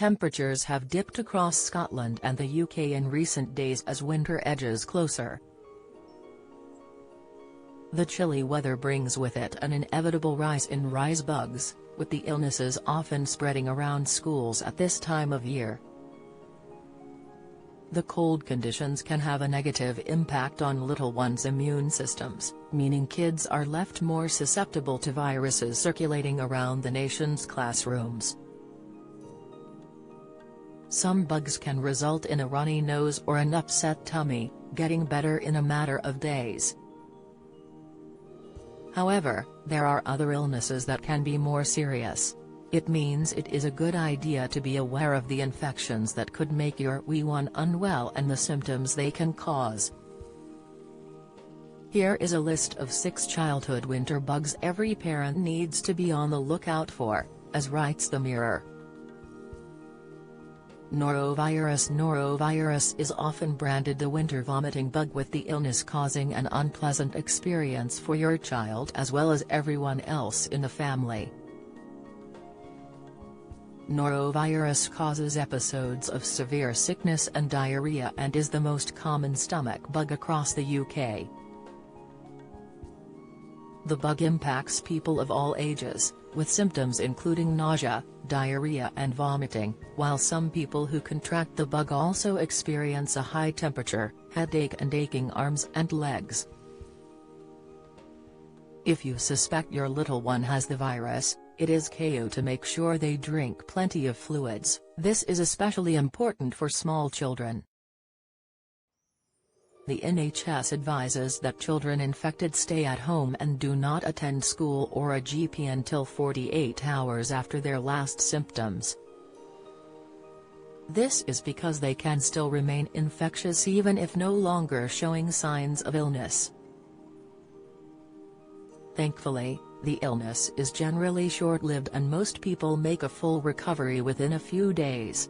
temperatures have dipped across Scotland and the UK in recent days as winter edges closer. The chilly weather brings with it an inevitable rise in rise bugs, with the illnesses often spreading around schools at this time of year. The cold conditions can have a negative impact on little ones' immune systems, meaning kids are left more susceptible to viruses circulating around the nation's classrooms. Some bugs can result in a runny nose or an upset tummy, getting better in a matter of days. However, there are other illnesses that can be more serious. It means it is a good idea to be aware of the infections that could make your wee one unwell and the symptoms they can cause. Here is a list of 6 childhood winter bugs every parent needs to be on the lookout for, as writes the Mirror. Norovirus. Norovirus is often branded the winter vomiting bug, with the illness causing an unpleasant experience for your child as well as everyone else in the family. Norovirus causes episodes of severe sickness and diarrhea and is the most common stomach bug across the UK. The bug impacts people of all ages, with symptoms including nausea, diarrhea and vomiting, while some people who contract the bug also experience a high temperature, headache and aching arms and legs. If you suspect your little one has the virus, it is key to make sure they drink plenty of fluids. This is especially important for small children. The NHS advises that children infected stay at home and do not attend school or a GP until 48 hours after their last symptoms. This is because they can still remain infectious even if no longer showing signs of illness. Thankfully, the illness is generally short-lived and most people make a full recovery within a few days.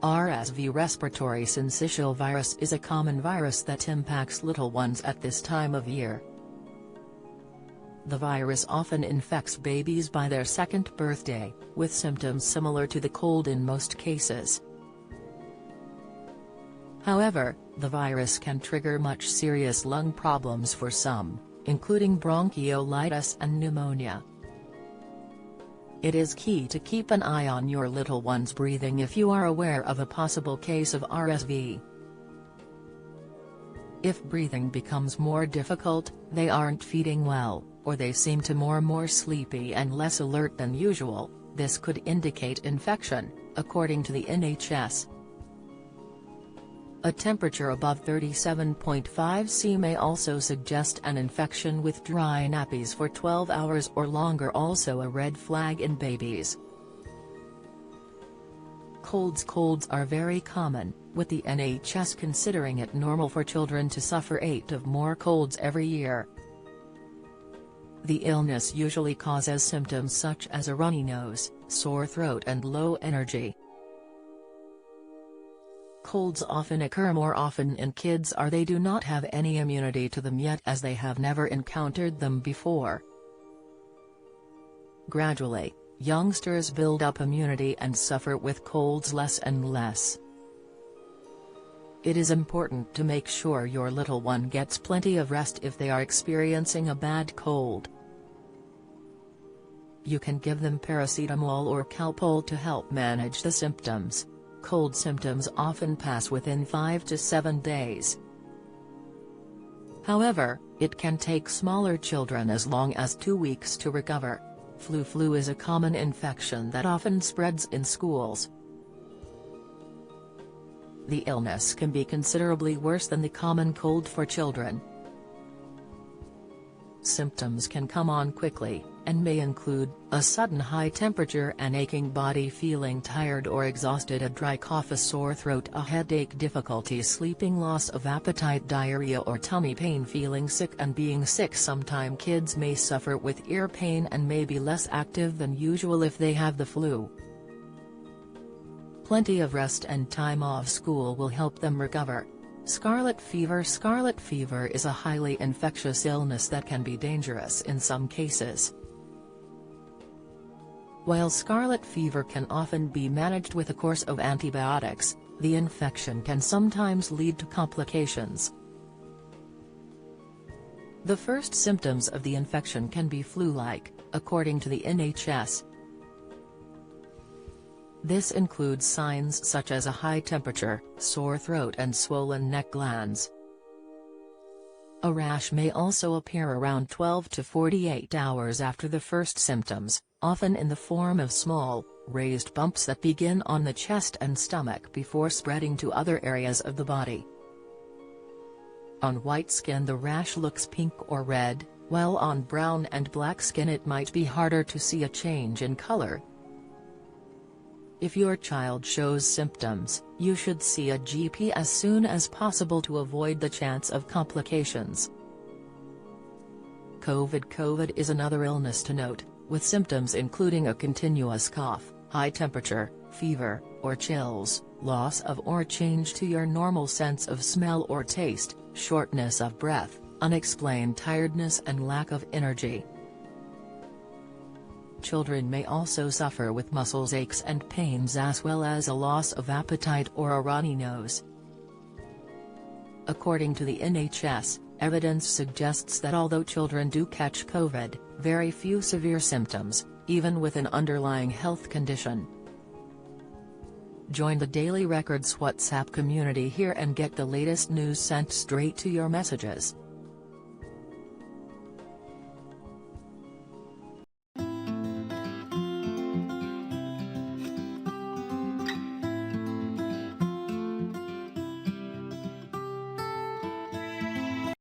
RSV. Respiratory syncytial virus is a common virus that impacts little ones at this time of year. The virus often infects babies by their 2nd birthday, with symptoms similar to the cold in most cases. However, the virus can trigger much serious lung problems for some, including bronchiolitis and pneumonia. It is key to keep an eye on your little one's breathing if you are aware of a possible case of RSV. If breathing becomes more difficult, they aren't feeding well, or they seem to more sleepy and less alert than usual, this could indicate infection, according to the NHS. A temperature above 37.5 C may also suggest an infection, with dry nappies for 12 hours or longer also a red flag in babies. Colds are very common, with the NHS considering it normal for children to suffer 8 or more colds every year. The illness usually causes symptoms such as a runny nose, sore throat and low energy. Colds often occur more often in kids or they do not have any immunity to them yet, as they have never encountered them before. Gradually, youngsters build up immunity and suffer with colds less and less. It is important to make sure your little one gets plenty of rest if they are experiencing a bad cold. You can give them paracetamol or Calpol to help manage the symptoms. Cold symptoms often pass within 5 to 7 days. However, it can take smaller children as long as 2 weeks to recover. Flu is a common infection that often spreads in schools. The illness can be considerably worse than the common cold for children. Symptoms can come on quickly, and may include a sudden high temperature, an aching body, feeling tired or exhausted, a dry cough, a sore throat, a headache, difficulty sleeping, loss of appetite, diarrhea or tummy pain, feeling sick and being sick. Sometimes kids may suffer with ear pain and may be less active than usual if they have the flu. Plenty of rest and time off school will help them recover. Scarlet fever. Scarlet fever is a highly infectious illness that can be dangerous in some cases. While scarlet fever can often be managed with a course of antibiotics, the infection can sometimes lead to complications. The first symptoms of the infection can be flu-like, according to the NHS. This includes signs such as a high temperature, sore throat and swollen neck glands. A rash may also appear around 12 to 48 hours after the first symptoms, often in the form of small, raised bumps that begin on the chest and stomach before spreading to other areas of the body. On white skin the rash looks pink or red, while on brown and black skin it might be harder to see a change in color. If your child shows symptoms, you should see a GP as soon as possible to avoid the chance of complications. COVID is another illness to note, with symptoms including a continuous cough, high temperature, fever, or chills, loss of or change to your normal sense of smell or taste, shortness of breath, unexplained tiredness and lack of energy. Children may also suffer with muscle aches and pains as well as a loss of appetite or a runny nose. According to the NHS, evidence suggests that although children do catch COVID, very few severe symptoms, even with an underlying health condition. Join the Daily Records WhatsApp community here and get the latest news sent straight to your messages.